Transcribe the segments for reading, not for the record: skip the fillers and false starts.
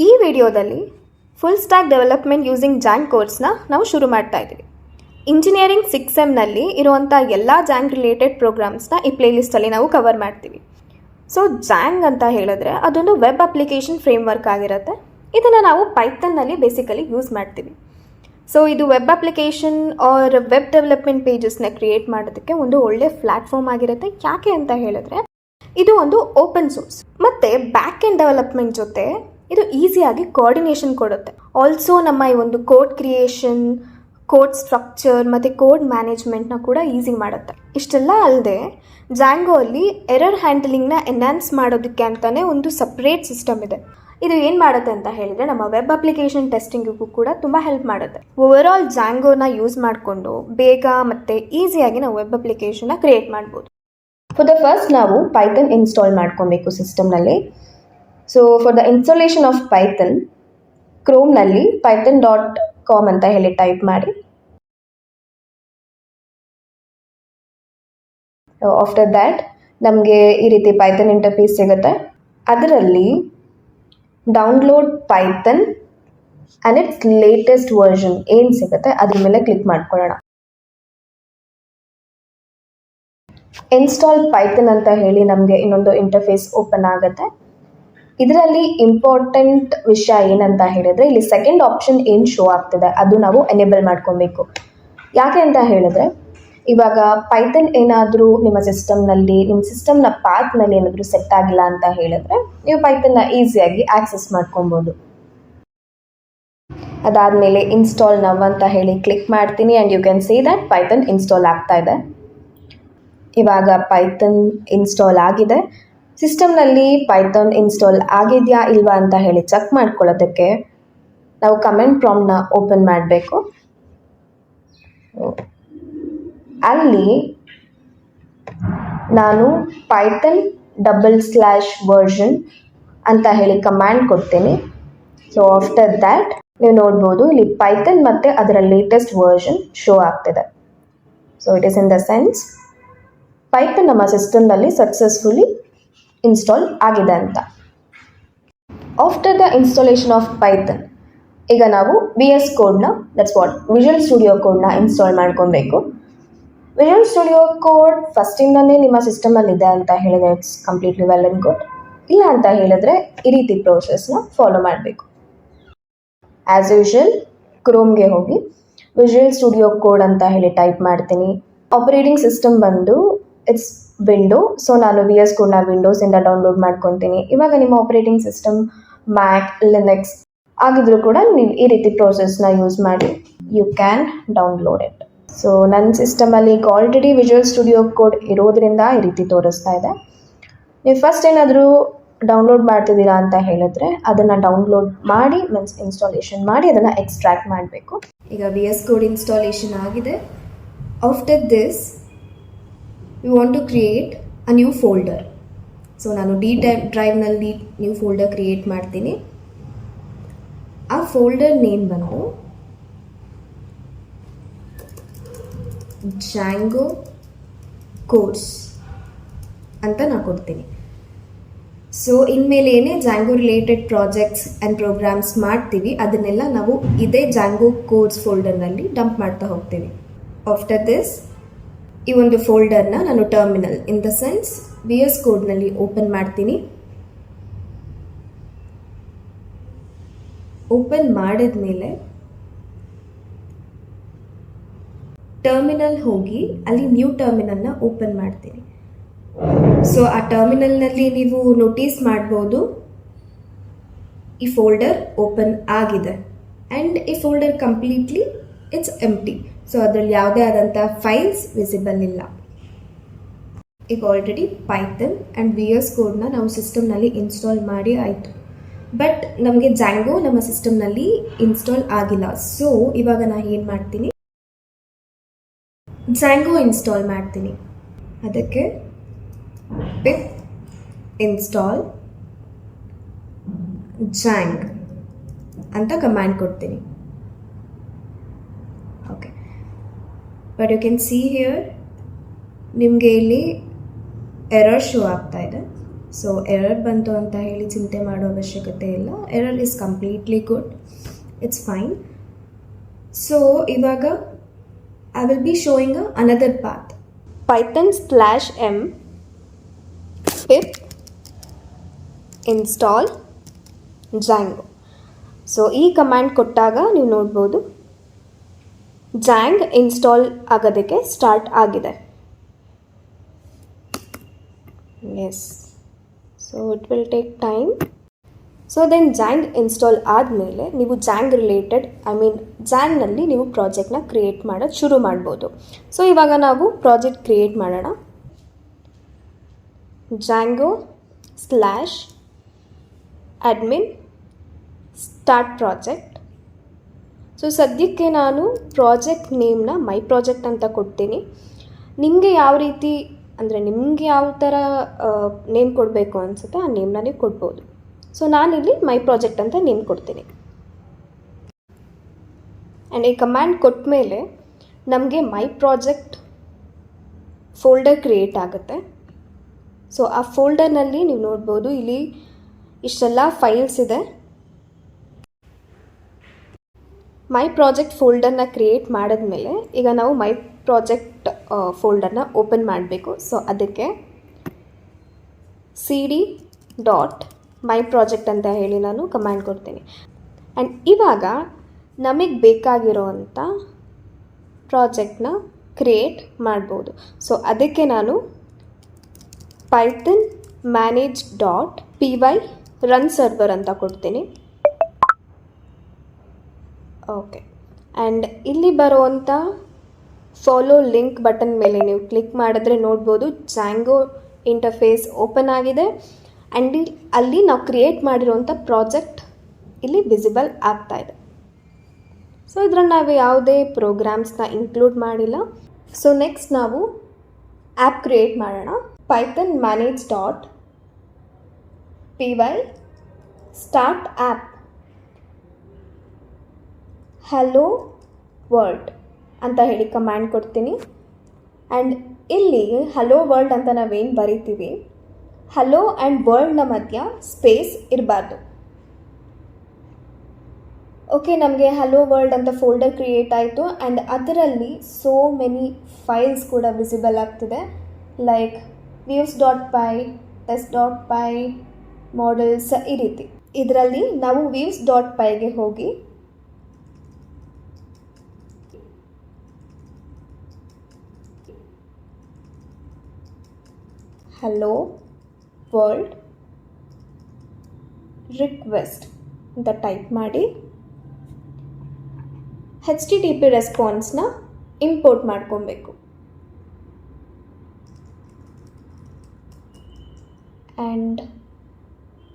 ಈ ವಿಡಿಯೋದಲ್ಲಿ full stack development using Django ಕೋರ್ಸ್ನ ನಾವು ಶುರು ಮಾಡ್ತಾ ಇದ್ದೀವಿ. ಇಂಜಿನಿಯರಿಂಗ್ 6M ಇರುವಂಥ ಎಲ್ಲ ಜಾಂಗ್ ರಿಲೇಟೆಡ್ ಪ್ರೋಗ್ರಾಮ್ಸ್ನ ಈ ಪ್ಲೇಲಿಸ್ಟಲ್ಲಿ ನಾವು ಕವರ್ ಮಾಡ್ತೀವಿ. ಸೊ ಜಾಂಗ್ ಅಂತ ಹೇಳಿದ್ರೆ ಅದೊಂದು ವೆಬ್ ಅಪ್ಲಿಕೇಶನ್ ಫ್ರೇಮ್ವರ್ಕ್ ಆಗಿರುತ್ತೆ. ಇದನ್ನು ನಾವು ಪೈಥನ್ನಲ್ಲಿ ಬೇಸಿಕಲಿ ಯೂಸ್ ಮಾಡ್ತೀವಿ. ಸೊ ಇದು web application or web development ಪೇಜಸ್ನ ಕ್ರಿಯೇಟ್ ಮಾಡೋದಕ್ಕೆ ಒಂದು ಒಳ್ಳೆ ಪ್ಲ್ಯಾಟ್ಫಾರ್ಮ್ ಆಗಿರುತ್ತೆ. ಯಾಕೆ ಅಂತ ಹೇಳಿದ್ರೆ ಇದು ಒಂದು ಓಪನ್ ಸೋರ್ಸ್ ಮತ್ತು ಬ್ಯಾಕ್ ಎಂಡ್ ಡೆವಲಪ್ಮೆಂಟ್ ಜೊತೆ ಇದು ಈಸಿಯಾಗಿ ಕೋಆರ್ಡಿನೇಷನ್ ಕೊಡುತ್ತೆ. ಆಲ್ಸೋ ನಮ್ಮ ಈ ಒಂದು ಕೋಡ್ ಕ್ರಿಯೇಷನ್, ಕೋಡ್ ಸ್ಟ್ರಕ್ಚರ್ ಮತ್ತು ಕೋಡ್ ಮ್ಯಾನೇಜ್ಮೆಂಟ್ನ ಕೂಡ ಈಸಿ ಮಾಡುತ್ತೆ. ಇಷ್ಟೆಲ್ಲ ಅಲ್ಲದೆ ಜಾಂಗೋ ಅಲ್ಲಿ ಎರರ್ ಹ್ಯಾಂಡಲಿಂಗ್ನ ಎನ್ಹಾನ್ಸ್ ಮಾಡೋದಕ್ಕೆ ಅಂತಲೇ ಒಂದು ಸಪ್ರೇಟ್ ಸಿಸ್ಟಮ್ ಇದೆ. ಇದು ಏನು ಮಾಡುತ್ತೆ ಅಂತ ಹೇಳಿದರೆ ನಮ್ಮ ವೆಬ್ ಅಪ್ಲಿಕೇಶನ್ ಟೆಸ್ಟಿಂಗಿಗೂ ಕೂಡ ತುಂಬ ಹೆಲ್ಪ್ ಮಾಡುತ್ತೆ. ಓವರಾಲ್ ಜಾಂಗೋನ ಯೂಸ್ ಮಾಡಿಕೊಂಡು ಬೇಗ ಮತ್ತು ಈಸಿಯಾಗಿ ನಾವು ವೆಬ್ ಅಪ್ಲಿಕೇಶನ್ನ ಕ್ರಿಯೇಟ್ ಮಾಡ್ಬೋದು. ಫಾರ್ ದ ಫಸ್ಟ್ ನಾವು ಪೈಥನ್ ಇನ್ಸ್ಟಾಲ್ ಮಾಡ್ಕೊಬೇಕು ಸಿಸ್ಟಮ್ನಲ್ಲಿ. So for the installation of Python, ಕ್ರೋಮ್ನಲ್ಲಿ python.com ಅಂತ ಹೇಳಿ ಟೈಪ್ ಮಾಡಿ. ಆಫ್ಟರ್ ದ್ಯಾಟ್ ನಮಗೆ ಈ ರೀತಿ ಪೈಥನ್ ಇಂಟರ್ಫೇಸ್ ಸಿಗುತ್ತೆ. ಅದರಲ್ಲಿ download Python and it's latest version ಏನು ಸಿಗುತ್ತೆ ಅದ್ರ ಮೇಲೆ ಕ್ಲಿಕ್ ಮಾಡ್ಕೊಳ್ಳೋಣ. ಇನ್ಸ್ಟಾಲ್ ಪೈಥನ್ ಅಂತ ಹೇಳಿ ನಮಗೆ ಇನ್ನೊಂದು ಇಂಟರ್ಫೇಸ್ ಓಪನ್ ಆಗುತ್ತೆ. ಇದರಲ್ಲಿ ಇಂಪಾರ್ಟೆಂಟ್ ವಿಷಯ ಏನಂತ ಹೇಳಿದ್ರೆ ಇಲ್ಲಿ ಸೆಕೆಂಡ್ ಆಪ್ಷನ್ ಏನು ಶೋ ಆಗ್ತಿದೆ ಅದು ನಾವು ಎನೇಬಲ್ ಮಾಡ್ಕೊಬೇಕು. ಯಾಕೆ ಅಂತ ಹೇಳಿದ್ರೆ ಇವಾಗ ಪೈಥನ್ ಏನಾದರೂ ನಿಮ್ಮ ಸಿಸ್ಟಮ್ನ ಪಾತ್ನಲ್ಲಿ ಏನಾದರೂ ಸೆಟ್ ಆಗಿಲ್ಲ ಅಂತ ಹೇಳಿದ್ರೆ ನೀವು ಪೈಥನ್ನ ಈಸಿಯಾಗಿ ಆಕ್ಸೆಸ್ ಮಾಡ್ಕೊಬೋದು. ಅದಾದಮೇಲೆ ಇನ್ಸ್ಟಾಲ್ ನವ್ ಅಂತ ಹೇಳಿ ಕ್ಲಿಕ್ ಮಾಡ್ತೀನಿ and you can see that Python install ಆಗ್ತಾ ಇದೆ. ಇವಾಗ ಪೈಥನ್ ಇನ್ಸ್ಟಾಲ್ ಆಗಿದೆ. ಸಿಸ್ಟಮ್ನಲ್ಲಿ ಪೈಥಾನ್ ಇನ್ಸ್ಟಾಲ್ ಆಗಿದೆಯಾ ಇಲ್ವಾ ಅಂತ ಹೇಳಿ ಚೆಕ್ ಮಾಡ್ಕೊಳ್ಳೋದಕ್ಕೆ ನಾವು ಕಮೆಂಟ್ ಪ್ರಾಂಪ್ಟ್ನ ಓಪನ್ ಮಾಡಬೇಕು. ಅಲ್ಲಿ ನಾನು ಪೈಥನ್ /version ಅಂತ ಹೇಳಿ ಕಮ್ಯಾಂಡ್ ಕೊಡ್ತೀನಿ. ಸೊ ಆಫ್ಟರ್ ದ್ಯಾಟ್ ನೀವು ನೋಡ್ಬೋದು ಇಲ್ಲಿ ಪೈಥನ್ ಮತ್ತು ಅದರ ಲೇಟೆಸ್ಟ್ ವರ್ಷನ್ ಶೋ ಆಗ್ತಿದೆ. So it is in the sense Python ನಮ್ಮ ಸಿಸ್ಟಮ್ನಲ್ಲಿ ಸಕ್ಸಸ್ಫುಲಿ ಇನ್ಸ್ಟಾಲ್ ಆಗಿದೆ ಅಂತ. After the installation of Python ಈಗ ನಾವು VS ಕೋಡ್ನ ವಿಜುವಲ್ ಸ್ಟುಡಿಯೋ ಕೋಡ್ನ ಇನ್ಸ್ಟಾಲ್ ಮಾಡ್ಕೊಬೇಕು. ವಿಜುವಲ್ ಸ್ಟುಡಿಯೋ ಕೋಡ್ ಫಸ್ಟಿಂದನೇ ನಿಮ್ಮ ಸಿಸ್ಟಮಲ್ಲಿ ಇದೆ ಅಂತ ಹೇಳಿದ್ರೆ it's completely well and good. ಇಲ್ಲ ಅಂತ ಹೇಳಿದ್ರೆ ಈ ರೀತಿ ಪ್ರೋಸೆಸ್ನ ಫಾಲೋ ಮಾಡಬೇಕು. ಆ್ಯಸ್ ಯೂಶುವಲ್ ಕ್ರೋಮ್ಗೆ ಹೋಗಿ ವಿಜುವಲ್ ಸ್ಟುಡಿಯೋ ಕೋಡ್ ಅಂತ ಹೇಳಿ ಟೈಪ್ ಮಾಡ್ತೀನಿ. ಆಪರೇಟಿಂಗ್ ಸಿಸ್ಟಮ್ ಬಂದು ಇಟ್ಸ್ ವಿಂಡೋ. ಸೊ ನಾನು VS ಕೋಡ್ನ ವಿಂಡೋಸಿಂದ ಡೌನ್ಲೋಡ್ ಮಾಡ್ಕೊತೀನಿ. ಇವಾಗ ನಿಮ್ಮ ಆಪರೇಟಿಂಗ್ ಸಿಸ್ಟಮ್ ಮ್ಯಾಕ್, ಲಿನಕ್ಸ್ ಆಗಿದ್ರೂ ಕೂಡ ನೀವು ಈ ರೀತಿ ಪ್ರೋಸೆಸ್ನ ಯೂಸ್ ಮಾಡಿ you can download it. So ನನ್ನ ಸಿಸ್ಟಮಲ್ಲಿ ಈಗ ಆಲ್ರೆಡಿ ವಿಜುವಲ್ ಸ್ಟುಡಿಯೋ ಕೋಡ್ ಇರೋದ್ರಿಂದ ಈ ರೀತಿ ತೋರಿಸ್ತಾ ಇದೆ. ನೀವು ಫಸ್ಟ್ ಏನಾದರೂ ಡೌನ್ಲೋಡ್ ಮಾಡ್ತಿದ್ದೀರಾ ಅಂತ ಹೇಳಿದ್ರೆ ಅದನ್ನು ಡೌನ್ಲೋಡ್ ಮಾಡಿ ಇನ್ಸ್ಟಾಲೇಷನ್ ಮಾಡಿ ಅದನ್ನು ಎಕ್ಸ್ಟ್ರಾಕ್ಟ್ ಮಾಡಬೇಕು. ಈಗ VS ಕೋಡ್ ಇನ್ಸ್ಟಾಲೇಷನ್ ಆಗಿದೆ. After this we want to create a new folder. So ನಾನು D ಡ್ರೈವ್ನಲ್ಲಿ ನ್ಯೂ ಫೋಲ್ಡರ್ ಕ್ರಿಯೇಟ್ ಮಾಡ್ತೀನಿ. ಆ ಫೋಲ್ಡರ್ ನೇಮ್ ಬಂದು ಜಾಂಗೋ ಕೋರ್ಸ್ ಅಂತ ನಾನು ಕೊಡ್ತೀನಿ. ಸೊ ಇನ್ಮೇಲೆ ಏನೇ Django related projects and programmes ಮಾಡ್ತೀವಿ ಅದನ್ನೆಲ್ಲ ನಾವು ಇದೇ ಜಾಂಗೋ ಕೋರ್ಸ್ ಫೋಲ್ಡರ್ನಲ್ಲಿ ಡಂಪ್ ಮಾಡ್ತಾ ಹೋಗ್ತೀವಿ. ಆಫ್ಟರ್ ದಿಸ್ ಈ ಒಂದು ಫೋಲ್ಡರ್ನ ನಾನು terminal in the sense VS ಕೋಡ್ನಲ್ಲಿ ಓಪನ್ ಮಾಡ್ತೀನಿ. ಓಪನ್ ಮಾಡಿದ ಮೇಲೆ ಟರ್ಮಿನಲ್ ಹೋಗಿ ಅಲ್ಲಿ ನ್ಯೂ ಟರ್ಮಿನಲ್ನ ಓಪನ್ ಮಾಡ್ತೀನಿ. ಸೊ ಆ ಟರ್ಮಿನಲ್ನಲ್ಲಿ ನೀವು ನೋಟಿಸ್ ಮಾಡ್ಬೋದು ಈ ಫೋಲ್ಡರ್ ಓಪನ್ ಆಗಿದೆ ಆ್ಯಂಡ್ ಈ folder completely it's empty. So ಅದರಲ್ಲಿ ಯಾವುದೇ ಆದಂಥ ಫೈಲ್ಸ್ ವಿಸಿಬಲ್ ಇಲ್ಲ. ಈಗ ಆಲ್ರೆಡಿ ಪೈಥನ್ ಆ್ಯಂಡ್ VS ಕೋಡ್ನ ನಾವು ಸಿಸ್ಟಮ್ನಲ್ಲಿ ಇನ್ಸ್ಟಾಲ್ ಮಾಡಿ ಆಯಿತು. ಬಟ್ ನಮಗೆ ಜಾಂಗೋ ನಮ್ಮ ಸಿಸ್ಟಮ್ನಲ್ಲಿ ಇನ್ಸ್ಟಾಲ್ ಆಗಿಲ್ಲ. ಸೊ ಇವಾಗ ನಾನು ಏನು ಮಾಡ್ತೀನಿ, ಜಾಂಗೋ ಇನ್ಸ್ಟಾಲ್ ಮಾಡ್ತೀನಿ. ಅದಕ್ಕೆ ಪಿಪ್ ಇನ್ಸ್ಟಾಲ್ ಜಾಂಗ್ ಅಂತ ಕಮ್ಯಾಂಡ್ ಕೊಡ್ತೀನಿ. Okay, but you can see here ನಿಮಗೆ ಇಲ್ಲಿ ಎರರ್ ಶೋ ಆಗ್ತಾ ಇದೆ. ಸೊ ಎರರ್ ಬಂತು ಅಂತ ಹೇಳಿ ಚಿಂತೆ ಮಾಡೋ ಅವಶ್ಯಕತೆ ಇಲ್ಲ. Error is completely good, it's fine. So ಇವಾಗ I will be showing another path. python/m pip install Django. ಸೊ ಈ ಕಮ್ಯಾಂಡ್ ಕೊಟ್ಟಾಗ ನೀವು ನೋಡ್ಬೋದು Django ಇನ್ಸ್ಟಾಲ್ ಆಗೋದಕ್ಕೆ ಸ್ಟಾರ್ಟ್ ಆಗಿದೆ. Yes, so it will take time. So then Django install ಆದಮೇಲೆ ನೀವು Django ರಿಲೇಟೆಡ್ Djangoನಲ್ಲಿ ನೀವು ಪ್ರಾಜೆಕ್ಟ್ನ ಕ್ರಿಯೇಟ್ ಮಾಡೋದು ಶುರು ಮಾಡ್ಬೋದು. ಸೊ ಇವಾಗ ನಾವು ಪ್ರಾಜೆಕ್ಟ್ ಕ್ರಿಯೇಟ್ ಮಾಡೋಣ. Django/admin start project. ಸೊ ಸದ್ಯಕ್ಕೆ ನಾನು ಪ್ರಾಜೆಕ್ಟ್ ನೇಮ್ನ ಮೈ ಪ್ರಾಜೆಕ್ಟ್ ಅಂತ ಕೊಡ್ತೀನಿ. ನಿಮಗೆ ಯಾವ ರೀತಿ ನಿಮಗೆ ಯಾವ ಥರ ನೇಮ್ ಕೊಡಬೇಕು ಅನಿಸುತ್ತೆ ಆ ನೇಮ್ನ ನೀವು ಕೊಡ್ಬೋದು. ಸೊ ನಾನಿಲ್ಲಿ ಮೈ ಪ್ರಾಜೆಕ್ಟ್ ಅಂತ ನೇಮ್ ಕೊಡ್ತೀನಿ. ಆ್ಯಂಡ್ ಈ ಕಮ್ಯಾಂಡ್ ಕೊಟ್ಟ ಮೇಲೆ ನಮಗೆ ಮೈ ಪ್ರಾಜೆಕ್ಟ್ ಫೋಲ್ಡರ್ ಕ್ರಿಯೇಟ್ ಆಗುತ್ತೆ. ಸೊ ಆ ಫೋಲ್ಡರ್ನಲ್ಲಿ ನೀವು ನೋಡ್ಬೋದು ಇಲ್ಲಿ ಇಷ್ಟೆಲ್ಲ ಫೈಲ್ಸ್ ಇದೆ. ಮೈ ಪ್ರಾಜೆಕ್ಟ್ ಫೋಲ್ಡರ್ನ ಕ್ರಿಯೇಟ್ ಮಾಡಿದ್ಮೇಲೆ ಈಗ ನಾವು ಮೈ ಪ್ರಾಜೆಕ್ಟ್ ಫೋಲ್ಡರ್ನ ಓಪನ್ ಮಾಡಬೇಕು. ಸೊ ಅದಕ್ಕೆ cd.my project ಅಂತ ಹೇಳಿ ನಾನು ಕಮ್ಯಾಂಡ್ ಕೊಡ್ತೀನಿ. ಆ್ಯಂಡ್ ಇವಾಗ ನಮಗೆ ಬೇಕಾಗಿರೋವಂಥ ಪ್ರಾಜೆಕ್ಟ್ನ ಕ್ರಿಯೇಟ್ ಮಾಡ್ಬೋದು. ಸೊ ಅದಕ್ಕೆ ನಾನು python manage.py run server ಅಂತ ಕೊಡ್ತೀನಿ. ಓಕೆ, ಆ್ಯಂಡ್ ಇಲ್ಲಿ ಬರುವಂಥ ಫಾಲೋ ಲಿಂಕ್ ಬಟನ್ ಮೇಲೆ ನೀವು ಕ್ಲಿಕ್ ಮಾಡಿದ್ರೆ ನೋಡ್ಬೋದು Django ಇಂಟರ್ಫೇಸ್ ಓಪನ್ ಆಗಿದೆ. ಆ್ಯಂಡ್ ಅಲ್ಲಿ ನಾವು ಕ್ರಿಯೇಟ್ ಮಾಡಿರೋವಂಥ ಪ್ರಾಜೆಕ್ಟ್ ಇಲ್ಲಿ ವಿಸಿಬಲ್ ಆಗ್ತಾ ಇದೆ. ಸೊ ಇದ್ರಲ್ಲಿ ನಾವು ಯಾವುದೇ ಪ್ರೋಗ್ರಾಮ್ಸ್ನ ಇನ್ಕ್ಲೂಡ್ ಮಾಡಿಲ್ಲ. ಸೊ ನೆಕ್ಸ್ಟ್ ನಾವು ಆ್ಯಪ್ ಕ್ರಿಯೇಟ್ ಮಾಡೋಣ. python manage.py start app hello world ಅಂತ ಹೇಳಿ ಕಮ್ಯಾಂಡ್ ಕೊಡ್ತೀನಿ. ಆ್ಯಂಡ್ ಇಲ್ಲಿ ಹಲೋ ವರ್ಲ್ಡ್ ಅಂತ ನಾವೇನು ಬರಿತೀವಿ, ಹಲೋ ಆ್ಯಂಡ್ ವರ್ಲ್ಡ್ನ ಮಧ್ಯ ಸ್ಪೇಸ್ ಇರಬಾರ್ದು. ಓಕೆ, ನಮಗೆ ಹಲೋ ವರ್ಲ್ಡ್ ಅಂತ ಫೋಲ್ಡರ್ ಕ್ರಿಯೇಟ್ ಆಯಿತು. ಆ್ಯಂಡ್ ಅದರಲ್ಲಿ ಸೋ ಮೆನಿ ಫೈಲ್ಸ್ ಕೂಡ ವಿಸಿಬಲ್ ಆಗ್ತಿದೆ, ಲೈಕ್ views.py, test.py, ಮಾಡಲ್ಸ್, ಈ ರೀತಿ. ಇದರಲ್ಲಿ ನಾವು views.pyಗೆ ಹೋಗಿ ಹಲೋ ವರ್ಲ್ಡ್ ರಿಕ್ವೆಸ್ಟ್ ಅಂತ ಟೈಪ್ ಮಾಡಿ HTTP ರೆಸ್ಪಾನ್ಸ್ನ ಇಂಪೋರ್ಟ್ ಮಾಡ್ಕೊಬೇಕು. ಆ್ಯಂಡ್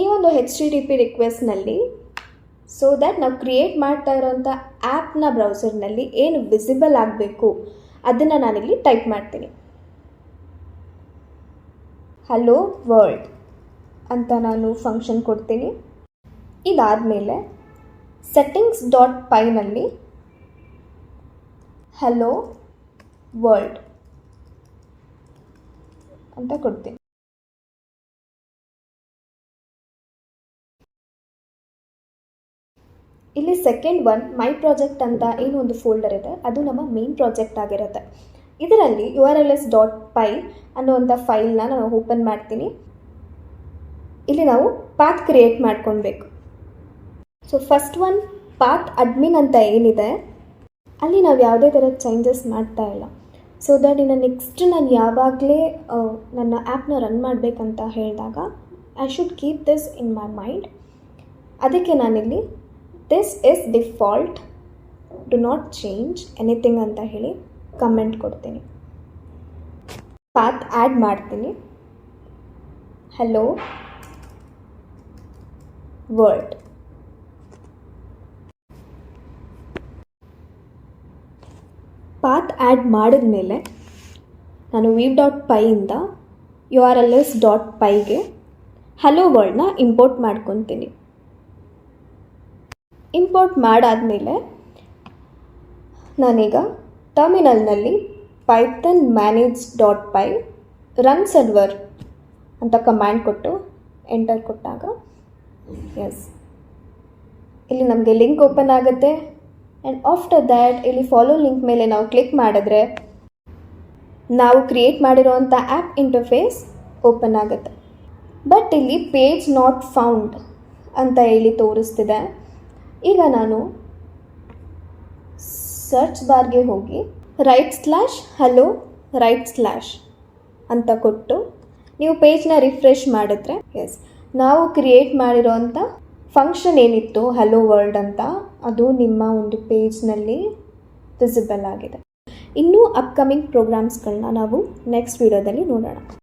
ಈ ಒಂದು HTTP ರಿಕ್ವೆಸ್ಟ್ನಲ್ಲಿ ಸೊ ದ್ಯಾಟ್ ನಾವು ಕ್ರಿಯೇಟ್ ಮಾಡ್ತಾ ಇರೋಂಥ ಆ್ಯಪ್ನ ಬ್ರೌಸರ್ನಲ್ಲಿ ಏನು ವಿಸಿಬಲ್ ಆಗಬೇಕು ಅದನ್ನು ನಾನಿಲ್ಲಿ ಟೈಪ್ ಮಾಡ್ತೀನಿ. ಹಲೋ ವರ್ಲ್ಡ್ ಅಂತ ನಾನು ಫಂಕ್ಷನ್ ಕೊಡ್ತೀನಿ. ಇದಾದಮೇಲೆ settings.py ಹಲೋ ವರ್ಲ್ಡ್ ಅಂತ ಕೊಡ್ತೀನಿ. ಇಲ್ಲಿ ಸೆಕೆಂಡ್ ಒನ್ ಮೈ ಪ್ರಾಜೆಕ್ಟ್ ಅಂತ ಏನು ಒಂದು ಫೋಲ್ಡರ್ ಇದೆ ಅದು ನಮ್ಮ ಮೇನ್ ಪ್ರಾಜೆಕ್ಟ್ ಆಗಿರುತ್ತೆ. ಇದರಲ್ಲಿ urls.py ಅನ್ನುವಂಥ ಫೈಲ್ನ ನಾನು ಓಪನ್ ಮಾಡ್ತೀನಿ. ಇಲ್ಲಿ ನಾವು ಪಾತ್ ಕ್ರಿಯೇಟ್ ಮಾಡ್ಕೊಳ್ಬೇಕು. So first one path admin ಅಂತ ಏನಿದೆ ಅಲ್ಲಿ ನಾವು ಯಾವುದೇ ಥರದ ಚೇಂಜಸ್ ಮಾಡ್ತಾ ಇಲ್ಲ. ಸೊ ದಟ್ ಇನ್ನು ನೆಕ್ಸ್ಟ್ ನಾನು ಯಾವಾಗಲೇ ನನ್ನ ಆ್ಯಪ್ನ ರನ್ ಮಾಡಬೇಕಂತ ಹೇಳಿದಾಗ I should keep this in my mind. ಅದಕ್ಕೆ ನಾನಿಲ್ಲಿ this is default, do not change anything ಅಂತ ಹೇಳಿ ಕಮೆಂಟ್ ಕೊಡ್ತೀನಿ. ಪಾತ್ ಆ್ಯಡ್ ಮಾಡ್ತೀನಿ, ಹಲೋ ವರ್ಲ್ಡ್. ಪಾತ್ ಆ್ಯಡ್ ಮಾಡಿದ್ಮೇಲೆ ನಾನು view.pyಯಿಂದ urls.pyಗೆ ಹಲೋ ವರ್ಲ್ಡ್ನ ಇಂಪೋರ್ಟ್ ಮಾಡ್ಕೊತೀನಿ. ಇಂಪೋರ್ಟ್ ಮಾಡಾದಮೇಲೆ ನಾನೀಗ ಟರ್ಮಿನಲ್ನಲ್ಲಿ python manage.py run server ಅಂತ ಕಮ್ಯಾಂಡ್ ಕೊಟ್ಟು ಎಂಟರ್ ಕೊಟ್ಟಾಗ ಎಸ್ ಇಲ್ಲಿ ನಮಗೆ ಲಿಂಕ್ ಓಪನ್ ಆಗುತ್ತೆ. ಆ್ಯಂಡ್ ಆಫ್ಟರ್ ದ್ಯಾಟ್ ಇಲ್ಲಿ ಫಾಲೋ ಲಿಂಕ್ ಮೇಲೆ ನಾವು ಕ್ಲಿಕ್ ಮಾಡಿದ್ರೆ ನಾವು ಕ್ರಿಯೇಟ್ ಮಾಡಿರೋವಂಥ ಆ್ಯಪ್ ಇಂಟರ್ಫೇಸ್ ಓಪನ್ ಆಗುತ್ತೆ. ಬಟ್ ಇಲ್ಲಿ ಪೇಜ್ ನಾಟ್ ಫೌಂಡ್ ಅಂತ ಹೇಳಿ ತೋರಿಸ್ತಿದೆ. ಈಗ ನಾನು ಸರ್ಚ್ ಬಾರ್ಗೆ ಹೋಗಿ /hello ಅಂತ ಕೊಟ್ಟು ನೀವು ಪೇಜ್ನ ರಿಫ್ರೆಶ್ ಮಾಡಿದ್ರೆ ಎಸ್ ನಾವು ಕ್ರಿಯೇಟ್ ಮಾಡಿರೋವಂಥ ಫಂಕ್ಷನ್ ಏನಿತ್ತು ಹಲೋ ವರ್ಲ್ಡ್ ಅಂತ ಅದು ನಿಮ್ಮ ಒಂದು ಪೇಜ್ನಲ್ಲಿ ವಿಸಿಬಲ್ ಆಗಿದೆ. ಇನ್ನೂ ಅಪ್ಕಮಿಂಗ್ ಪ್ರೋಗ್ರಾಮ್ಸ್ಗಳನ್ನ ನಾವು ನೆಕ್ಸ್ಟ್ ವಿಡಿಯೋದಲ್ಲಿ ನೋಡೋಣ.